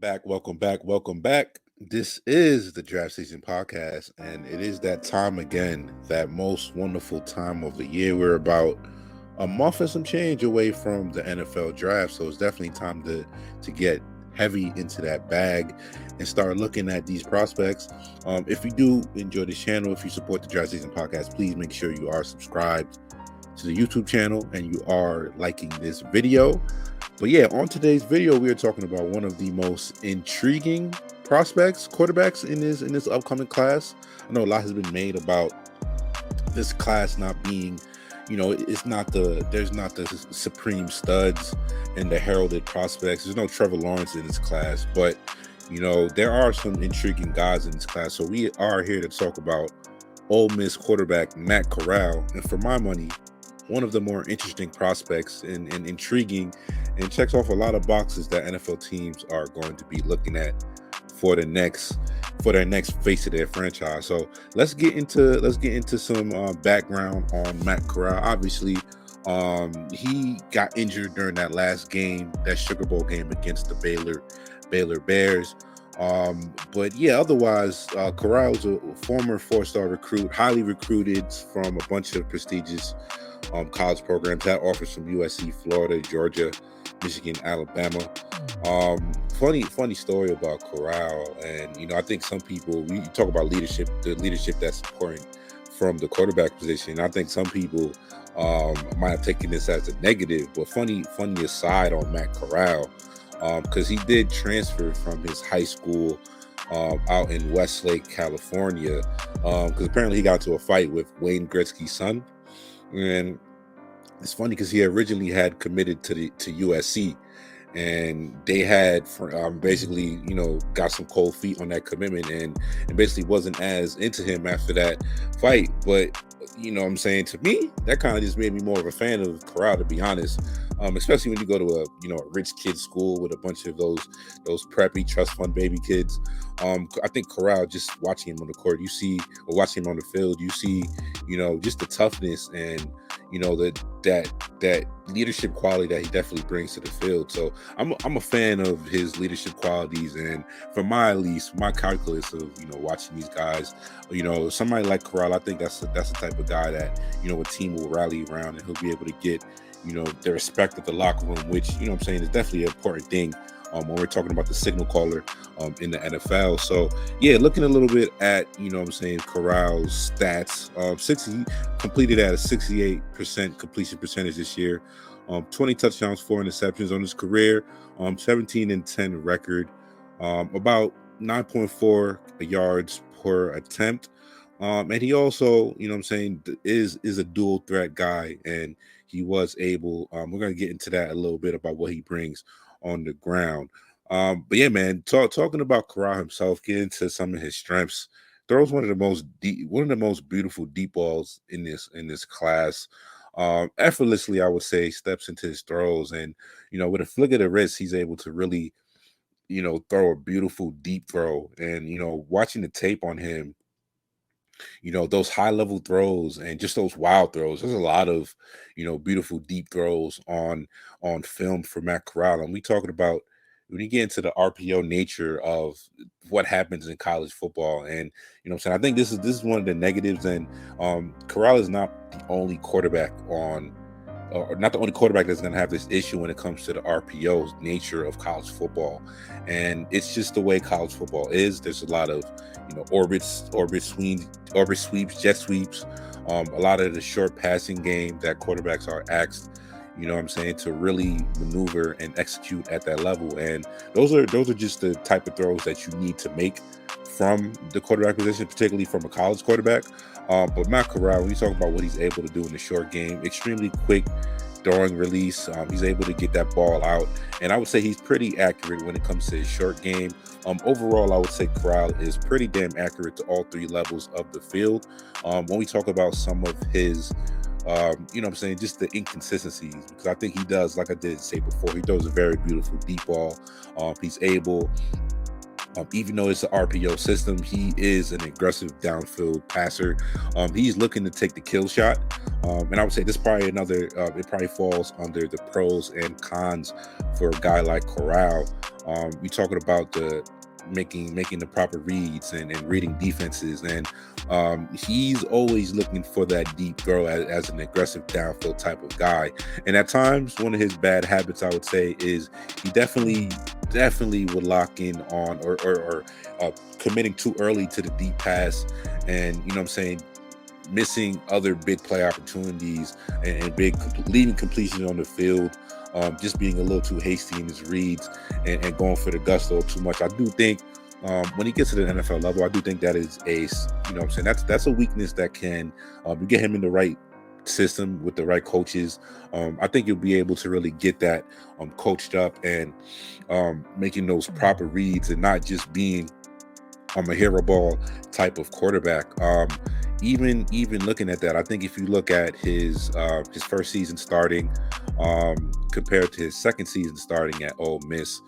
Welcome back. This is the Draft Season Podcast, and it is that time again, that most wonderful time of the year. We're about a month and some change away from the NFL draft, so it's definitely time to get heavy into that bag and start looking at these prospects. If you do enjoy this channel, if you support the Draft Season Podcast, please make sure you are subscribed to the YouTube channel and you are liking this video. But yeah, on today's video, we are talking about one of the most intriguing prospects, quarterbacks in this upcoming class. I know a lot has been made about this class not being, there's not the supreme studs and the heralded prospects. There's no Trevor Lawrence in this class, but there are some intriguing guys in this class. So we are here to talk about Ole Miss quarterback Matt Corral, and for my money, one of the more interesting prospects and intriguing, and checks off a lot of boxes that NFL teams are going to be looking at for their next face of their franchise. So let's get into some background on Matt Corral. Obviously, he got injured during that last game, that Sugar Bowl game against the Baylor Bears. But yeah, otherwise, Corral was a former four-star recruit, highly recruited from a bunch of prestigious college programs, had offers from USC, Florida, Georgia, Michigan, Alabama. Funny story about Corral, and I think some people, we talk about leadership, the leadership that's important from the quarterback position. I think some people might have taken this as a negative, but funny aside on Matt Corral, because he did transfer from his high school out in Westlake, California, because apparently he got into a fight with Wayne Gretzky's son. And it's funny because he originally had committed to USC, and they had basically got some cold feet on that commitment, and basically wasn't as into him after that fight. But what I'm saying, to me, that kind of just made me more of a fan of Corral, to be honest. Especially when you go to a rich kid school with a bunch of those preppy trust fund baby kids. I think Corral, just watching him on the court, or watching him on the field, you see just the toughness and that leadership quality that he definitely brings to the field. So I'm a fan of his leadership qualities, and for at least my calculus of watching these guys, somebody like Corral, I think that's the type of guy that a team will rally around, and he'll be able to get the respect of the locker room, which is definitely an important thing when we're talking about the signal caller in the NFL. So yeah, looking a little bit at Corral's stats, he completed at a 68% completion percentage this year, 20 touchdowns, 4 interceptions on his career, 17-10 record, about 9.4 yards per attempt. And he also, is a dual threat guy, and he was able, we're going to get into that a little bit about what he brings on the ground. But yeah, man, talking about Corral himself, get into some of his strengths. Throws one of the most beautiful deep balls in this class. Effortlessly, I would say, steps into his throws, and with a flick of the wrist, he's able to really, throw a beautiful deep throw. And watching the tape on him, those high level throws and just those wild throws. There's a lot of, beautiful deep throws on film for Matt Corral. And we talking about, when you get into the RPO nature of what happens in college football, and I think this is one of the negatives. And Corral is not the only quarterback not the only quarterback that's going to have this issue when it comes to the RPO nature of college football. And it's just the way college football is. There's a lot of orbit sweeps, jet sweeps, a lot of the short passing game that quarterbacks are asked to really maneuver and execute at that level. And those are just the type of throws that you need to make from the quarterback position, particularly from a college quarterback. But Matt Corral, when you talk about what he's able to do in the short game, extremely quick throwing release. He's able to get that ball out, and I would say he's pretty accurate when it comes to his short game. Overall, I would say Corral is pretty damn accurate to all three levels of the field. When we talk about some of his just the inconsistencies, because I think he does, like I did say before, he throws a very beautiful deep ball. He's able Even though it's an RPO system, he is an aggressive downfield passer. He's looking to take the kill shot. And I would say this probably it probably falls under the pros and cons for a guy like Corral. You're talking about the making the proper reads and reading defenses, and he's always looking for that deep throw as an aggressive downfield type of guy. And at times, one of his bad habits, I would say, is he definitely would lock in on or committing too early to the deep pass, and missing other big play opportunities and big leaving completions on the field. Just being a little too hasty in his reads and going for the gusto too much. I do think when he gets to the NFL level, I do think that is that's a weakness that can you get him in the right system with the right coaches. I think you'll be able to really get that coached up and making those proper reads and not just being a hero ball type of quarterback. Even looking at that, I think if you look at his first season starting compared to his second season starting at Ole Miss,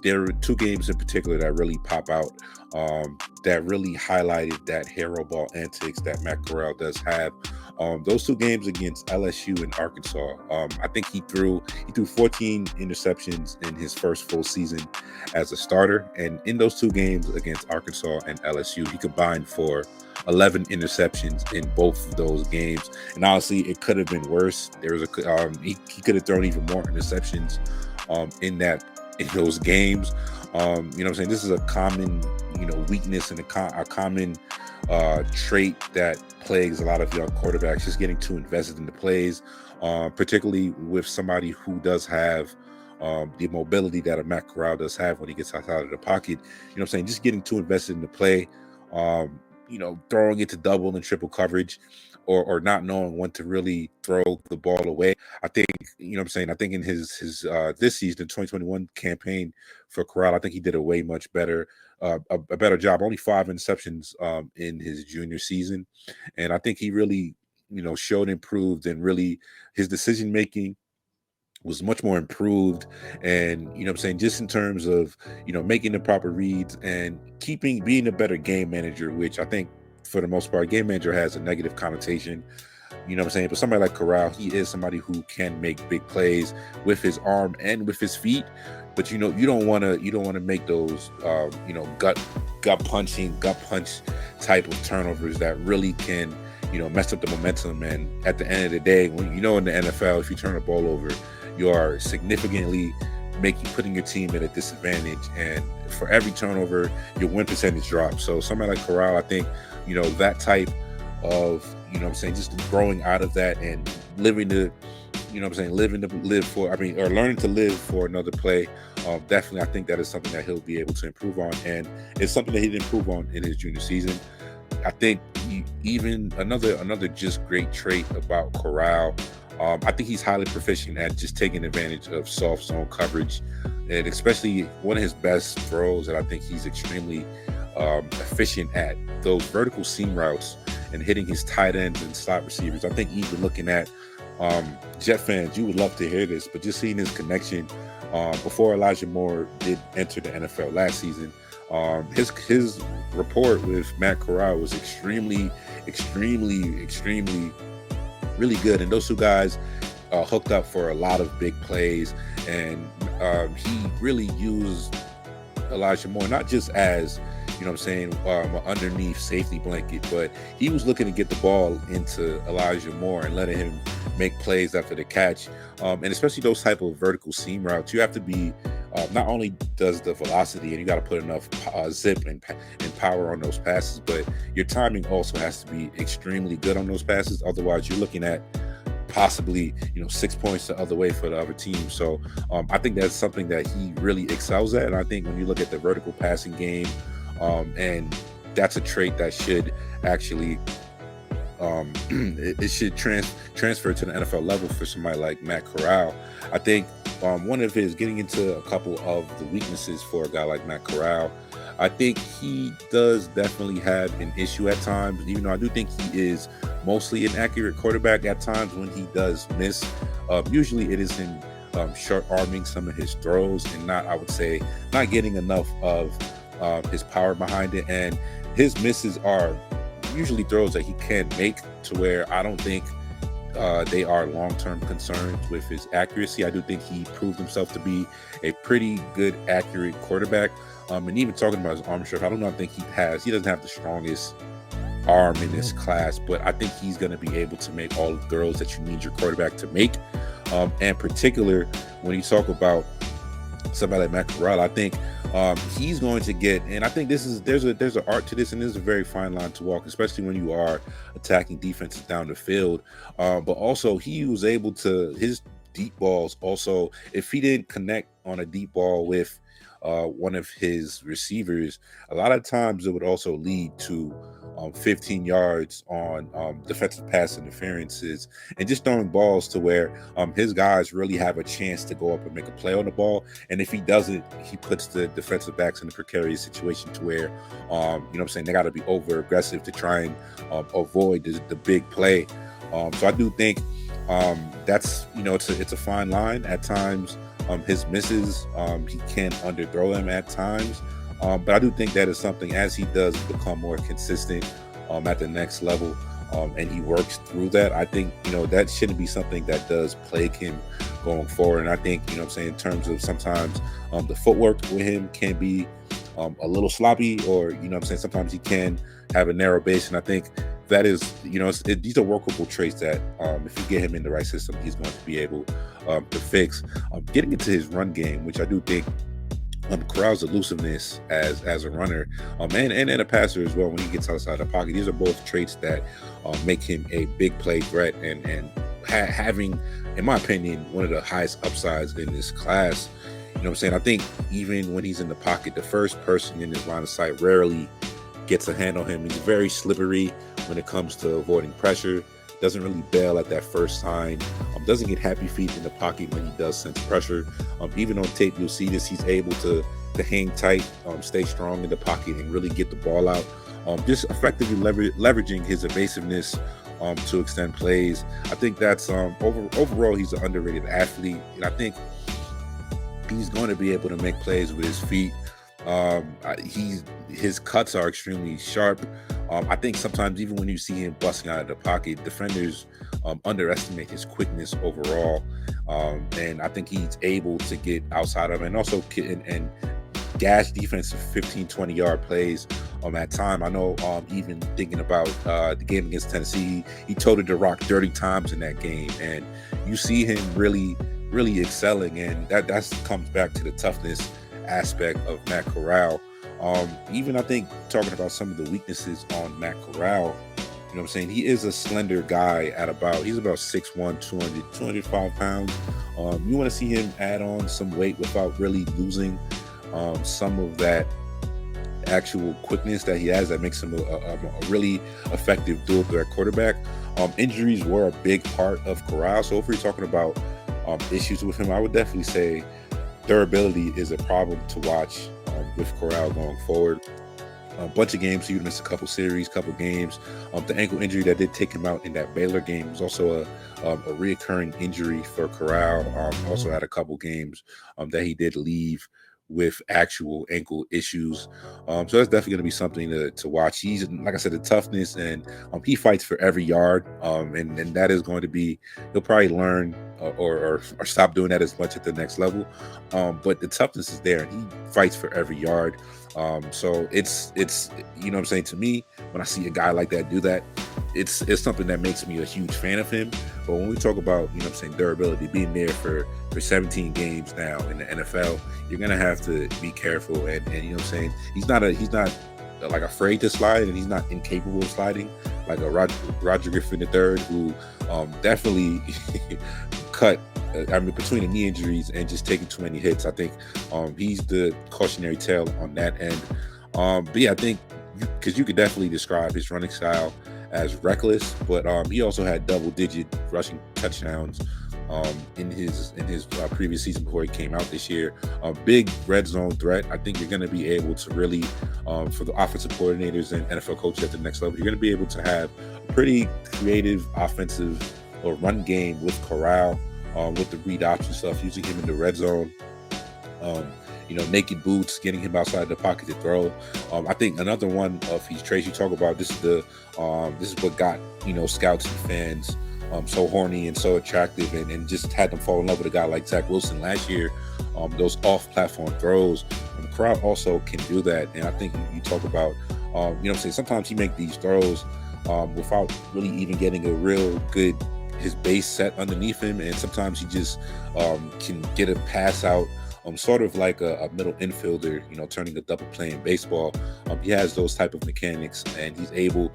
there are two games in particular that really pop out, that really highlighted that hero ball antics that Matt Corral does have. Those two games against LSU and Arkansas, I think he threw 14 interceptions in his first full season as a starter, and in those two games against Arkansas and LSU, he combined for 11 interceptions in both of those games. And honestly, it could have been worse. There was he could have thrown even more interceptions in those games. This is a common weakness and a common trait that plagues a lot of young quarterbacks, just getting too invested in the plays, particularly with somebody who does have the mobility that a Matt Corral does have when he gets outside of the pocket. Just getting too invested in the play, throwing it to double and triple coverage, or not knowing when to really throw the ball away. I think, I think in his this season, 2021 campaign for Corral, I think he did a way much better, a better job. Only 5 interceptions in his junior season. And I think he really, showed improved, and really his decision making was much more improved. And just in terms of making the proper reads and being a better game manager, which I think for the most part game manager has a negative connotation, but somebody like Corral, he is somebody who can make big plays with his arm and with his feet. But you don't want to make those gut punch type of turnovers that really can mess up the momentum. And at the end of the day, when in the NFL, if you turn the ball over, you are significantly putting your team at a disadvantage, and for every turnover your win percentage drops. So somebody like Corral, I think that type of just growing out of that and learning to live for another play. Definitely, I think that is something that he'll be able to improve on, and it's something that he didn't improve on in his junior season. I think even another just great trait about Corral, I think he's highly proficient at just taking advantage of soft zone coverage, and especially one of his best throws that I think he's extremely efficient at, those vertical seam routes and hitting his tight ends and slot receivers. I think even looking at Jet fans, you would love to hear this, but just seeing his connection before Elijah Moore did enter the NFL last season, his rapport with Matt Corral was extremely really good, and those two guys hooked up for a lot of big plays. And he really used Elijah Moore not just as an underneath safety blanket, but he was looking to get the ball into Elijah Moore and letting him make plays after the catch. And especially those type of vertical seam routes, you have to be not only does the velocity, and you got to put enough zip and power on those passes, but your timing also has to be extremely good on those passes. Otherwise, you're looking at possibly 6 points the other way for the other team. So I think that's something that he really excels at. And I think when you look at the vertical passing game, and that's a trait that should actually it should transfer to the NFL level for somebody like Matt Corral. I think one of his, getting into a couple of the weaknesses for a guy like Matt Corral, I think he does definitely have an issue at times, even though I do think he is mostly an accurate quarterback. At times when he does miss, usually it is in short arming some of his throws and not getting enough of his power behind it, and his misses are usually throws that he can make, to where I don't think they are long-term concerns with his accuracy. I do think he proved himself to be a pretty good, accurate quarterback. And even talking about his arm strength, I don't think he doesn't have the strongest arm in this class, but I think he's going to be able to make all the throws that you need your quarterback to make. And particular when you talk about somebody like Matt Corral, I think he's going to get, and I think there's an art to this, and there's a very fine line to walk, especially when you are attacking defenses down the field. But also he was able to, his deep balls also, if he didn't connect on a deep ball with one of his receivers, a lot of times it would also lead to 15 yards on defensive pass interferences, and just throwing balls to where his guys really have a chance to go up and make a play on the ball. And if he doesn't, he puts the defensive backs in a precarious situation to where, they got to be over aggressive to try and avoid the big play. So I do think that's, it's a fine line at times. His misses, he can underthrow them at times. But I do think that is something, as he does become more consistent at the next level, and he works through that, I think, that shouldn't be something that does plague him going forward. And I think, in terms of sometimes the footwork with him can be a little sloppy, or, sometimes he can have a narrow base. And I think that is, these are workable traits that if you get him in the right system, he's going to be able to fix. Getting into his run game, which I do think Corral's elusiveness as a runner, and a passer as well when he gets outside the pocket, these are both traits that make him a big play threat, and having, in my opinion, one of the highest upsides in this class. I think even when he's in the pocket, the first person in his line of sight rarely gets a hand on him. He's very slippery when it comes to avoiding pressure, doesn't really bail at that first sign, doesn't get happy feet in the pocket when he does sense pressure. Even on tape, you'll see this, he's able to hang tight, stay strong in the pocket, and really get the ball out, just effectively leveraging his evasiveness to extend plays. I think that's overall he's an underrated athlete, and I think he's going to be able to make plays with his feet. His cuts are extremely sharp. I think sometimes even when you see him busting out of the pocket, defenders underestimate his quickness overall. And I think he's able to get outside of it, and also and gash defensive 15, 20-yard plays at time. I know even thinking about the game against Tennessee, he toted the rock 30 times in that game, and you see him really, really excelling, and that comes back to the toughness aspect of Matt Corral. Even I think talking about some of the weaknesses on Matt Corral, he is a slender guy he's about 6'1", 205 pounds. You want to see him add on some weight without really losing some of that actual quickness that he has that makes him a really effective dual threat quarterback. Injuries were a big part of Corral, so if we're talking about issues with him, I would definitely say durability is a problem to watch with Corral going forward. A bunch of games, he would miss a couple series, couple games. The ankle injury that did take him out in that Baylor game was also a reoccurring injury for Corral. Also had a couple games that he did leave with actual ankle issues. So that's definitely going to be something to watch. He's, like I said, the toughness, and he fights for every yard. And that is going to be, he'll probably learn or stop doing that as much at the next level. But the toughness is there, and he fights for every yard. So it's to me, when I see a guy like that do that, it's something that makes me a huge fan of him. But when we talk about, durability, being there for 17 games now in the NFL, you're going to have to be careful. And he's not like afraid to slide, and he's not incapable of sliding like a Roger Griffin III, who definitely cut between the knee injuries and just taking too many hits. I think he's the cautionary tale on that end. But yeah, I think because you could definitely describe his running style as reckless, but he also had double-digit rushing touchdowns in his previous season before he came out this year. Big red zone threat. I think you're going to be able to really, for the offensive coordinators and NFL coaches at the next level, you're going to be able to have a pretty creative offensive or run game with Corral, with the read option stuff, using him in the red zone. naked boots, getting him outside the pocket to throw. I think another one of his traits you talk about, this is what got, scouts and fans so horny and so attractive, and just had them fall in love with a guy like Zach Wilson last year. Those off-platform throws. Corral also can do that, and I think you talk about, sometimes he make these throws without really even getting a real good his base set underneath him, and sometimes he just can get a pass out, sort of like a middle infielder, turning a double play in baseball. He has those type of mechanics, and he's able,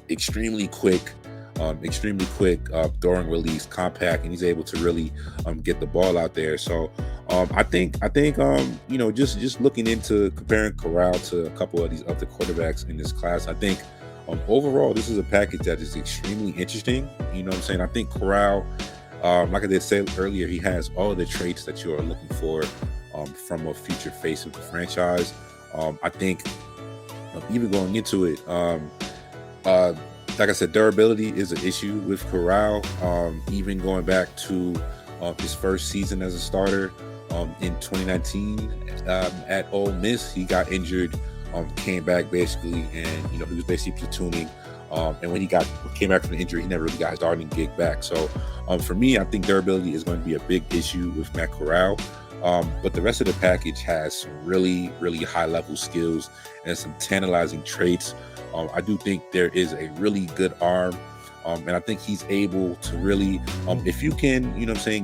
extremely quick, throwing release, compact, and he's able to really get the ball out there. So I think just looking into comparing Corral to a couple of these other quarterbacks in this class, I think overall this is a package that is extremely interesting. I think Corral, like I did say earlier, he has all of the traits that you are looking for from a future face of the franchise. I think even going into it, like I said, durability is an issue with Corral. Even going back to his first season as a starter in 2019 at Ole Miss, he got injured, came back basically, and he was basically platooning. And when he came back from the injury, he never really got his starting gig back. So for me, I think durability is going to be a big issue with Matt Corral. But the rest of the package has some really, really high level skills and some tantalizing traits. I do think there is a really good arm, and I think he's able to really, if you can,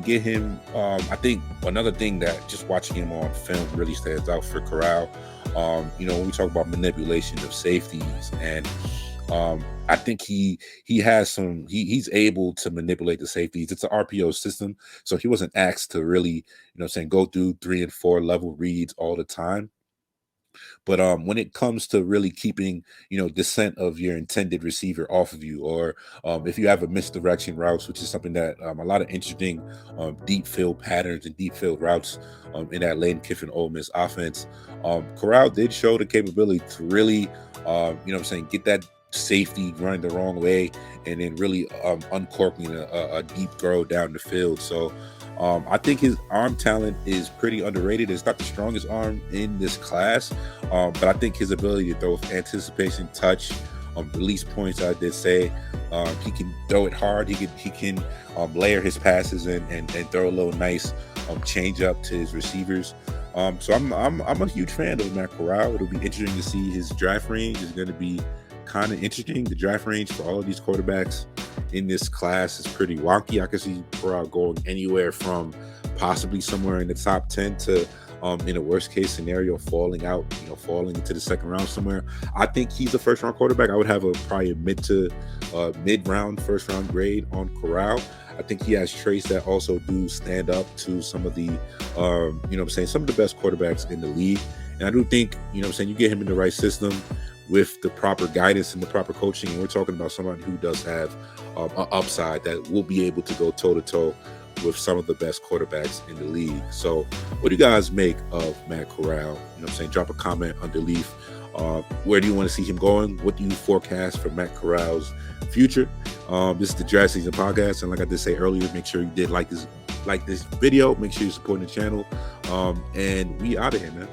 get him. I think another thing that just watching him on film really stands out for Corral. When we talk about manipulation of safeties, and I think he has some. He's able to manipulate the safeties. It's an RPO system, so he wasn't asked to really, go through 3 and 4 level reads all the time. But when it comes to really keeping, descent of your intended receiver off of you, or if you have a misdirection routes, which is something that a lot of interesting deep field patterns and deep field routes in that Lane Kiffin Ole Miss offense, Corral did show the capability to really, get that safety running the wrong way, and then really uncorking a deep throw down the field. So I think his arm talent is pretty underrated. It's not the strongest arm in this class, but I think his ability to throw with anticipation, touch, release points, I did say, he can throw it hard. He can layer his passes and throw a little nice change up to his receivers. So I'm a huge fan of Matt Corral. It'll be interesting to see his draft range. Is going to be kind of interesting. The draft range for all of these quarterbacks in this class is pretty wonky. I could see Corral going anywhere from possibly somewhere in the top 10 to in a worst case scenario falling into the second round somewhere. I think he's a first round quarterback. I would have probably a mid round first round grade on Corral. I think he has traits that also do stand up to some of the some of the best quarterbacks in the league. And I do think you get him in the right system with the proper guidance and the proper coaching, and we're talking about somebody who does have an upside that will be able to go toe-to-toe with some of the best quarterbacks in the league. So what do you guys make of Matt Corral? Drop a comment underneath. Where do you want to see him going? What do you forecast for Matt Corral's future? This is the Draft Season Podcast, and like I did say earlier, make sure you did like this video. Make sure you're supporting the channel, and we out of here, man.